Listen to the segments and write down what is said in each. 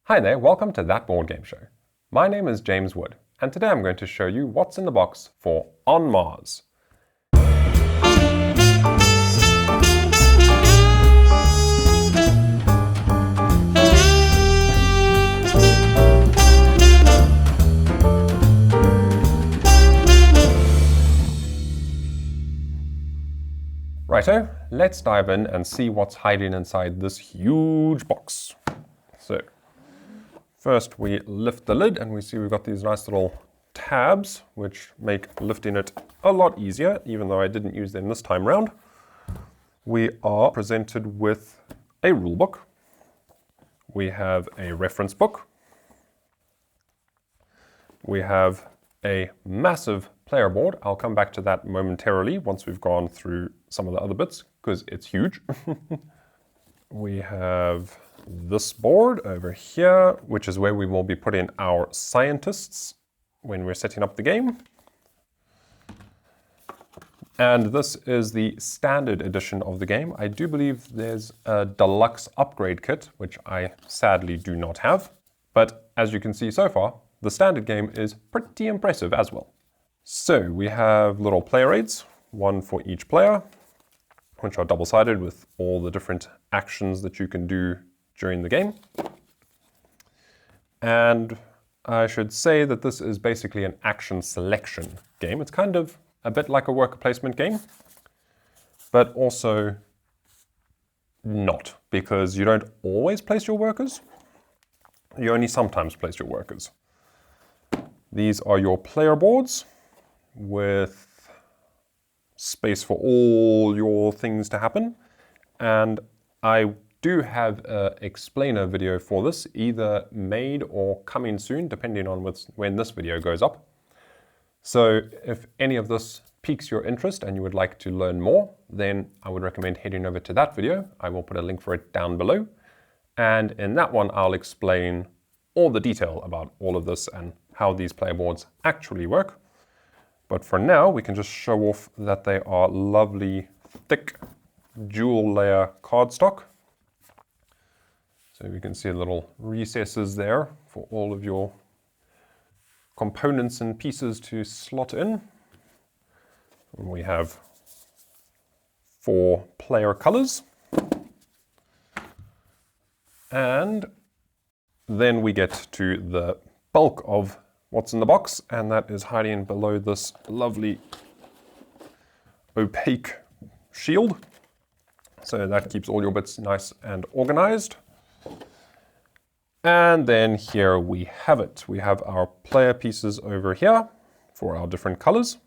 Hi there, welcome to That Board Game Show. My name is James Wood, and today I'm going to show you what's in the box for On Mars. Righto, let's dive in and see what's hiding inside this huge box. So, first we lift the lid and we see we've got these nice little tabs which make lifting it a lot easier, even though I didn't use them this time round. We are presented with a rule book. We have a reference book. We have a massive player board. I'll come back to that momentarily once we've gone through some of the other bits, because it's huge. We have this board over here, which is where we will be putting our scientists when we're setting up the game. And this is the standard edition of the game. I do believe there's a deluxe upgrade kit, which I sadly do not have. But as you can see so far, the standard game is pretty impressive as well. So we have little player aids, one for each player, which are double-sided with all the different actions that you can do during the game. And I should say that this is basically an action selection game. It's kind of a bit like a worker placement game, but also not, because you don't always place your workers. You only sometimes place your workers. These are your player boards with space for all your things to happen. And I do have an explainer video for this, either made or coming soon, depending on when this video goes up. So if any of this piques your interest and you would like to learn more, then I would recommend heading over to that video. I will put a link for it down below. And in that one, I'll explain all the detail about all of this and how these player boards actually work. But for now, we can just show off that they are lovely, thick, dual layer cardstock. So we can see little recesses there for all of your components and pieces to slot in. And we have 4 player colors. And then we get to the bulk of what's in the box, and that is hiding below this lovely opaque shield. So that keeps all your bits nice and organized. And then here we have it. We have our player pieces over here for our different colors.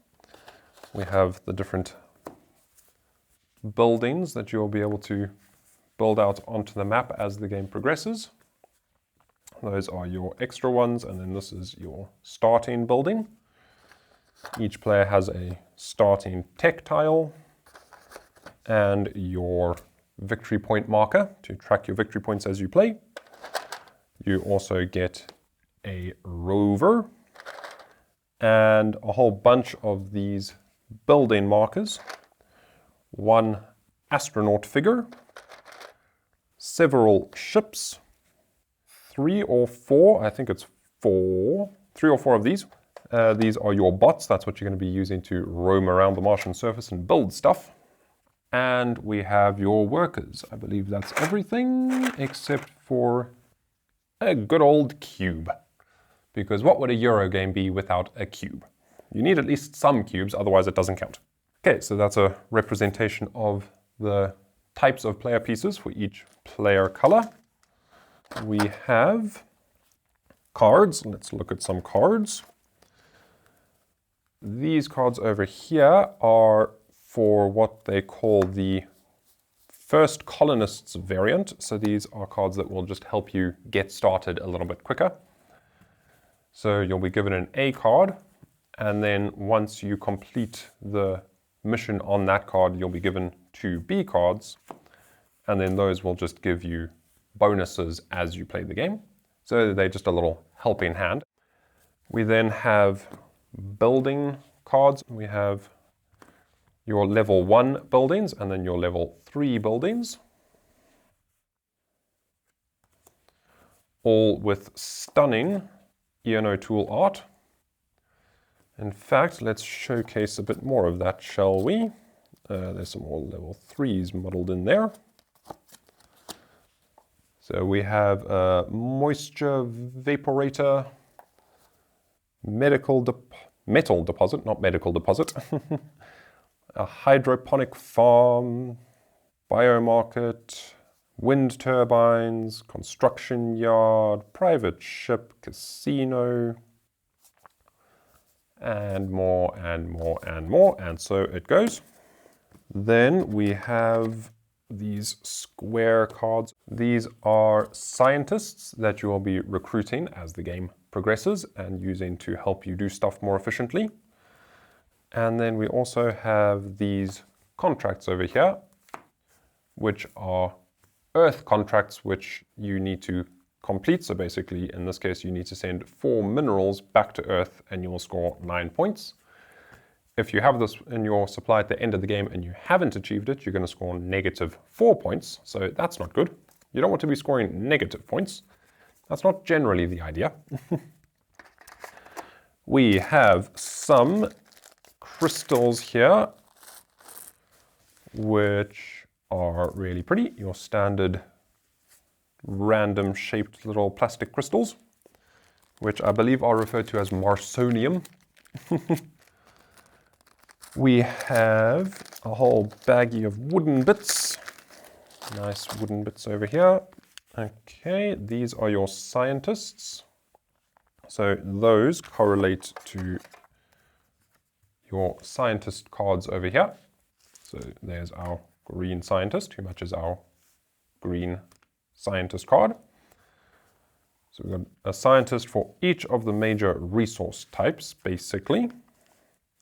We have the different buildings that you'll be able to build out onto the map as the game progresses. Those are your extra ones, and then this is your starting building. Each player has a starting tech tile and your victory point marker to track your victory points as you play. You also get a rover and a whole bunch of these building markers, one astronaut figure, several ships, 3 or 4, I think it's 4, 3 or 4 of these. These are your bots. That's what you're going to be using to roam around the Martian surface and build stuff. And we have your workers. I believe that's everything except for a good old cube. Because what would a Euro game be without a cube? You need at least some cubes, otherwise it doesn't count. Okay, so that's a representation of the types of player pieces for each player color. We have cards. Let's look at some cards. These cards over here are for what they call the First Colonists variant. So these are cards that will just help you get started a little bit quicker. So you'll be given an A card, and then once you complete the mission on that card, you'll be given 2 B cards, and then those will just give you bonuses as you play the game. So they're just a little helping hand. We then have building cards. We have your level 1 buildings and then your level 3 buildings. all with stunning ENO tool art. In fact, let's showcase a bit more of that, shall we? There's some more level 3s modeled in there. So we have a moisture vaporator, metal deposit, not medical deposit, a hydroponic farm, biomarket, wind turbines, construction yard, private ship, casino, and more and more and more, and so it goes. Then we have these square cards. These are scientists that you will be recruiting as the game progresses and using to help you do stuff more efficiently. And then we also have these contracts over here, which are Earth contracts which you need to complete. So basically, in this case, you need to send 4 minerals back to Earth and you will score 9 points. If you have this in your supply at the end of the game and you haven't achieved it, you're going to score -4 points. So that's not good. You don't want to be scoring negative points. That's not generally the idea. We have some crystals here, which are really pretty. Your standard random shaped little plastic crystals, which I believe are referred to as Marsonium. We have a whole baggie of wooden bits. Nice wooden bits over here. Okay, these are your scientists. So those correlate to your scientist cards over here. So there's our green scientist, who matches our green scientist card. So we've got a scientist for each of the major resource types, basically.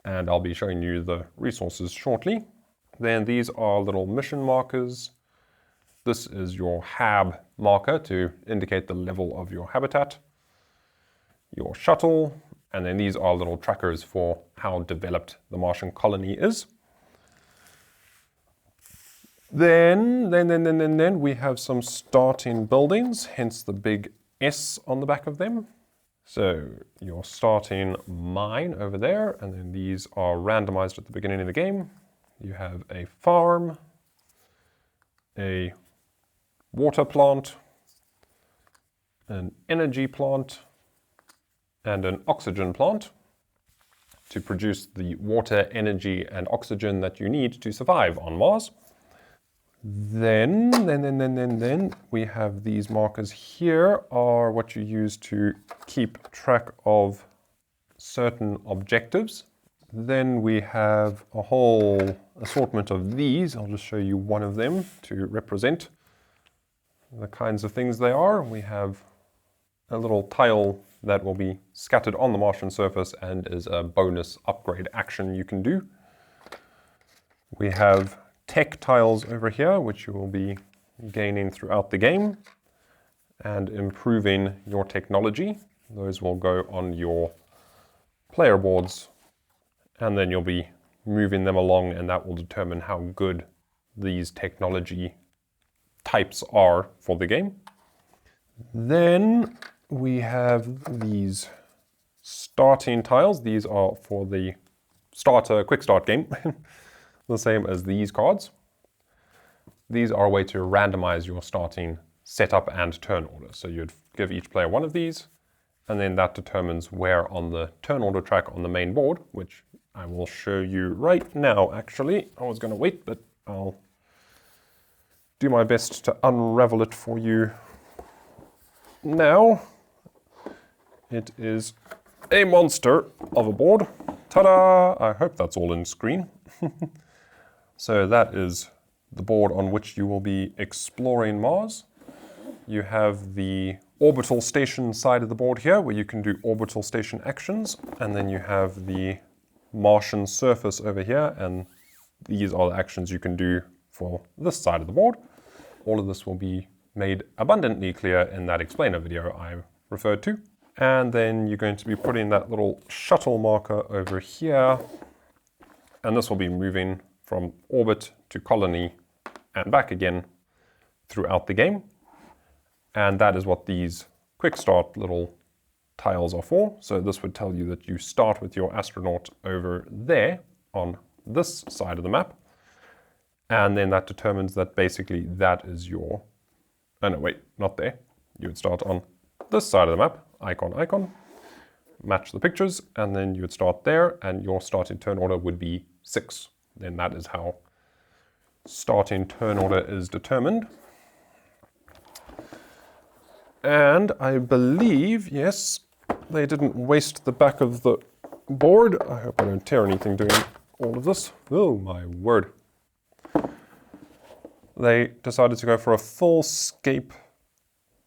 And I'll be showing you the resources shortly. Then these are little mission markers. This is your HAB marker to indicate the level of your habitat, your shuttle, and then these are little trackers for how developed the Martian colony is. Then we have some starting buildings, hence the big S on the back of them. So your starting mine over there, and then these are randomized at the beginning of the game. You have a farm, a water plant, an energy plant, and an oxygen plant to produce the water, energy, and oxygen that you need to survive on Mars. Then we have these markers here are what you use to keep track of certain objectives. Then we have a whole assortment of these. I'll just show you one of them to represent the kinds of things they are. We have a little tile that will be scattered on the Martian surface and is a bonus upgrade action you can do. We have tech tiles over here, which you will be gaining throughout the game and improving your technology. Those will go on your player boards, and then you'll be moving them along, and that will determine how good these technology types are for the game. Then we have these starting tiles. These are for the quick start game. The same as these cards. These are a way to randomize your starting setup and turn order. So you'd give each player one of these, and then that determines where on the turn order track on the main board, which I will show you right now, actually. I was going to wait, but I'll do my best to unravel it for you now. It is a monster of a board. Ta-da! I hope that's all in screen. So that is the board on which you will be exploring Mars. You have the orbital station side of the board here, where you can do orbital station actions, and then you have the Martian surface over here, and these are the actions you can do for this side of the board. All of this will be made abundantly clear in that explainer video I referred to. And then you're going to be putting that little shuttle marker over here, and this will be moving from orbit to colony and back again throughout the game. And that is what these quick start little tiles are for. So this would tell you that you start with your astronaut over there on this side of the map. And then that determines that basically that is your, oh no, wait, not there. You would start on this side of the map, icon, icon, match the pictures, and then you would start there, and your starting turn order would be 6. Then that is how starting turn order is determined. And I believe, yes, they didn't waste the back of the board. I hope I don't tear anything doing all of this. Oh my word. They decided to go for a full-scape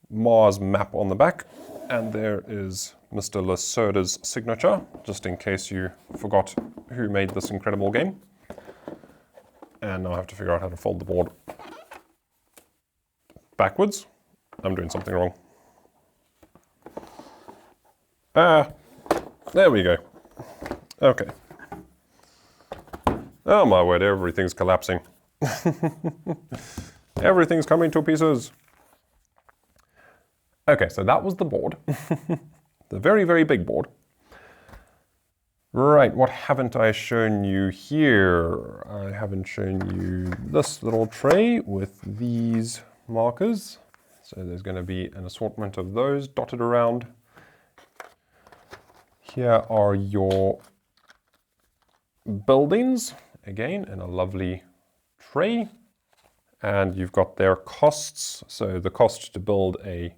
Mars map on the back, and there is Mr. Lacerda's signature, just in case you forgot who made this incredible game. And now I have to figure out how to fold the board backwards. I'm doing something wrong. Ah, there we go. Okay. Oh my word, everything's collapsing. Everything's coming to pieces. Okay, so that was the board. The very, very big board. Right, what haven't I shown you here? I haven't shown you this little tray with these markers. So there's going to be an assortment of those dotted around. Here are your buildings, again in a lovely tray. And you've got their costs. So the cost to build a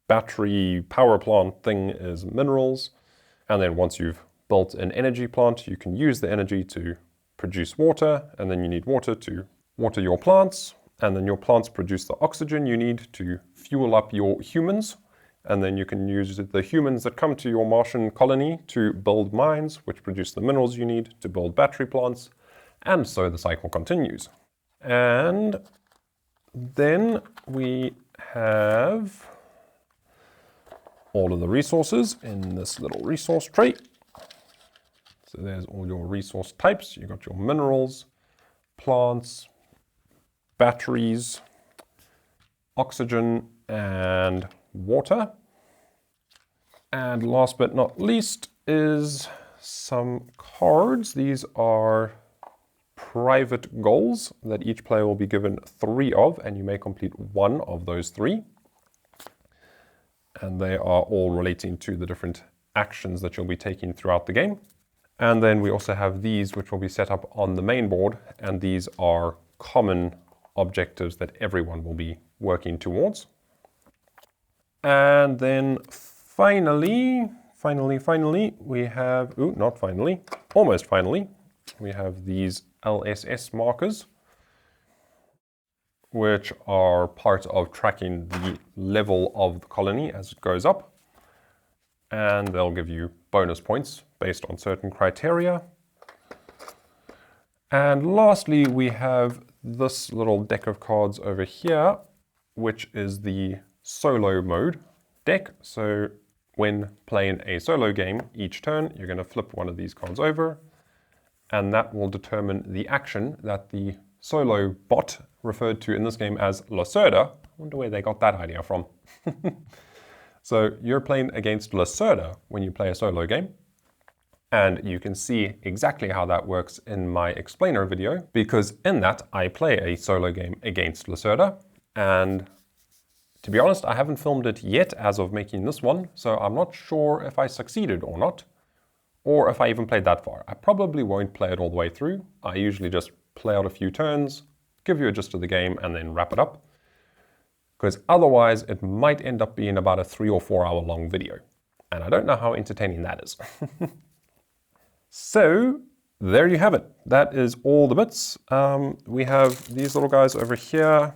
battery power plant thing is minerals. And then once you've built an energy plant, you can use the energy to produce water, and then you need water to water your plants, and then your plants produce the oxygen you need to fuel up your humans, and then you can use the humans that come to your Martian colony to build mines, which produce the minerals you need to build battery plants, and so the cycle continues. And then we have all of the resources in this little resource tray. So there's all your resource types. You've got your minerals, plants, batteries, oxygen, and water. And last but not least is some cards. These are private goals that each player will be given 3 of, and you may complete 1 of those 3. And they are all relating to the different actions that you'll be taking throughout the game. And then we also have these, which will be set up on the main board, and these are common objectives that everyone will be working towards. And then finally, we have, not finally, almost finally, we have these LSS markers, which are part of tracking the level of the colony as it goes up. And they'll give you bonus points based on certain criteria. And lastly, we have this little deck of cards over here, which is the solo mode deck. So when playing a solo game, each turn, you're going to flip one of these cards over, and that will determine the action that the solo bot, referred to in this game as Lacerda, I wonder where they got that idea from. So you're playing against Lacerda when you play a solo game. And you can see exactly how that works in my explainer video, because in that I play a solo game against Lacerda. And to be honest, I haven't filmed it yet as of making this one, so I'm not sure if I succeeded or not, or if I even played that far. I probably won't play it all the way through. I usually just play out a few turns, give you a gist of the game, and then wrap it up. Because otherwise it might end up being about a 3 or 4 hour long video. And I don't know how entertaining that is. So there you have it. That is all the bits. We have these little guys over here.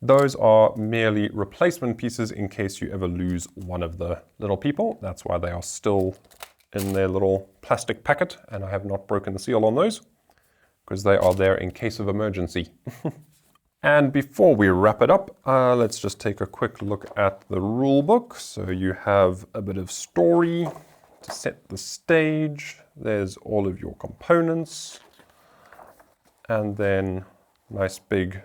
Those are merely replacement pieces in case you ever lose one of the little people. That's why they are still in their little plastic packet, and I have not broken the seal on those, because they are there in case of emergency. And before we wrap it up, let's just take a quick look at the rule book. So you have a bit of story to set the stage. There's all of your components. And then nice big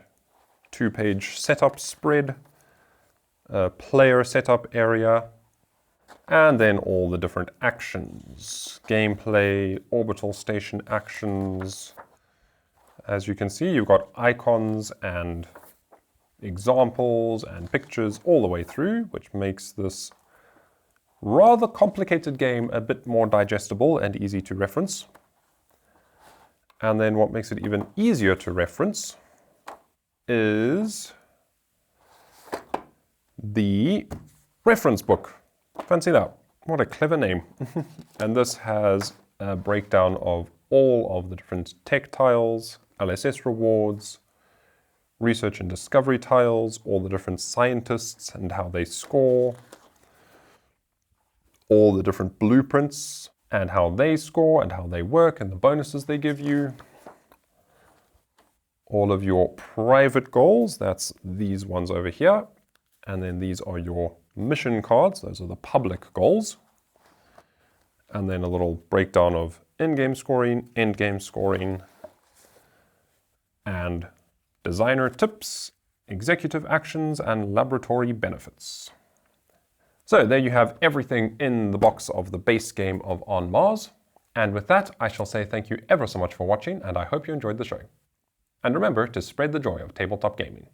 2-page setup spread. a player setup area, and then all the different actions, gameplay, orbital station actions. As you can see, you've got icons and examples and pictures all the way through, which makes this rather complicated game a bit more digestible and easy to reference. And then what makes it even easier to reference is the reference book. Fancy that. What a clever name. And this has a breakdown of all of the different tech tiles, LSS rewards, research and discovery tiles, all the different scientists and how they score, all the different blueprints and how they score and how they work and the bonuses they give you. All of your private goals, that's these ones over here. And then these are your mission cards, those are the public goals. And then a little breakdown of in-game scoring, end-game scoring, and designer tips, executive actions, and laboratory benefits. So there you have everything in the box of the base game of On Mars. And with that, I shall say thank you ever so much for watching, and I hope you enjoyed the show. And remember to spread the joy of tabletop gaming.